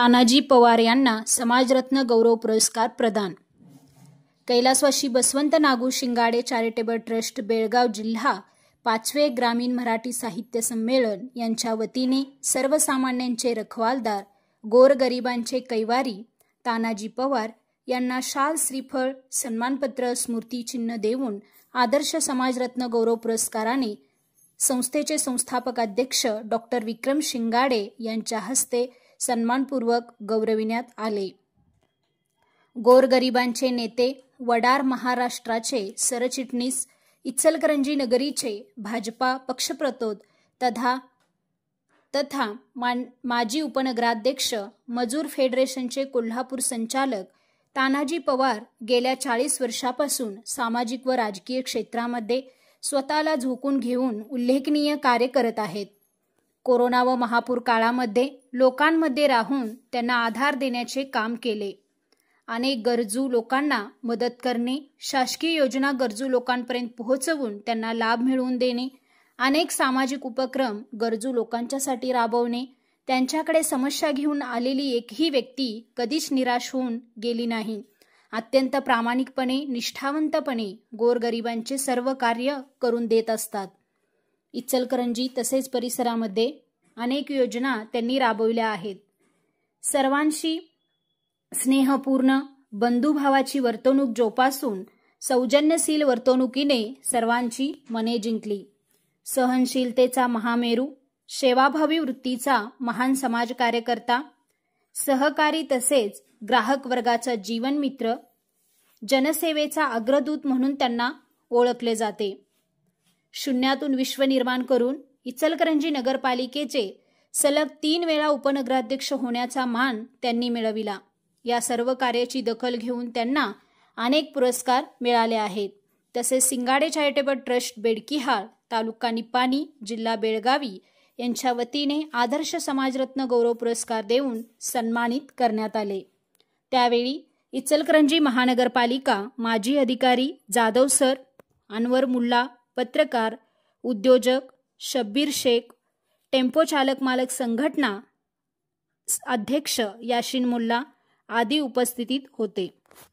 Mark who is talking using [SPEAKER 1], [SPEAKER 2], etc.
[SPEAKER 1] तानाजी पवार यांना समाजरत्न गौरव पुरस्कार प्रदान। कैलासवासी बसवंत नागू शिंगाडे चॅरिटेबल ट्रस्ट बेळगाव जिल्हा 5वे ग्रामीण मराठी साहित्य संमेलन यांच्या वतीने सर्वसामान्यांचे रखवालदार गोरगरिबांचे कैवारी तानाजी पवार यांना शाल श्रीफळ सन्मानपत्र स्मृतिचिन्ह देऊन आदर्श समाजरत्न गौरव पुरस्काराने संस्थेचे संस्थापक अध्यक्ष डॉक्टर विक्रम शिंगाडे यांच्या हस्ते सन्मानपूर्वक गौरविण्यात आले। गोरगरिबांचे नेते वडार महाराष्ट्राचे सरचिटणीस इचलकरंजी नगरीचे भाजपा पक्षप्रतोद तथा माजी उपनगराध्यक्ष मजूर फेडरेशनचे कोल्हापूर संचालक तानाजी पवार गेल्या 40 वर्षापासून सामाजिक व राजकीय क्षेत्रामध्ये स्वतःला झोकून घेऊन उल्लेखनीय कार्य करत आहेत। कोरोना व महापूर काळामध्ये लोकांमध्ये राहून त्यांना आधार देण्याचे काम केले। अनेक गरजू लोकांना मदत करणे, शासकीय योजना गरजू लोकांपर्यंत पोहोचवून त्यांना लाभ मिळवून देणे, अनेक सामाजिक उपक्रम गरजू लोकांच्यासाठी राबवणे, त्यांच्याकडे समस्या घेऊन आलेली एकही व्यक्ती कधीच निराश होऊन गेली नाही। अत्यंत प्रामाणिकपणे निष्ठावंतपणे गोरगरिबांचे सर्व कार्य करून देत असतात। इचलकरंजी तसेच परिसरामध्ये अनेक योजना त्यांनी राबवल्या आहेत। सर्वांशी स्नेहपूर्ण बंधुभावाची वर्तणूक जोपासून सौजन्यशील वर्तणुकीने सर्वांची मने जिंकली। सहनशीलतेचा महामेरू, सेवाभावी वृत्तीचा महान समाज कार्यकर्ता, सहकारी तसेच ग्राहक वर्गाचा जीवनमित्र, जनसेवेचा अग्रदूत म्हणून त्यांना ओळखले जाते। शून्यातून विश्व निर्माण करून इचलकरंजी नगरपालिकेचे सलग 3 वेळा उपनगराध्यक्ष होण्याचा मान त्यांनी मिळविला। या सर्व कार्याची दखल घेऊन त्यांना अनेक पुरस्कार मिळाले आहेत। तसेच शिंगाडे चॅरिटेबल ट्रस्ट बेडकिहाळ, तालुका निपाणी, जिल्हा बेळगावी यांच्या वतीने आदर्श समाजरत्न गौरव पुरस्कार देऊन सन्मानित करण्यात आले। त्यावेळी इचलकरंजी महानगरपालिका माजी अधिकारी जाधव सर, अनवर मुल्ला, पत्रकार, उद्योजक शब्बीर शेख, टेम्पो चालक मालक संघटना अध्यक्ष याशीन मुल्ला आदी उपस्थितीत होते।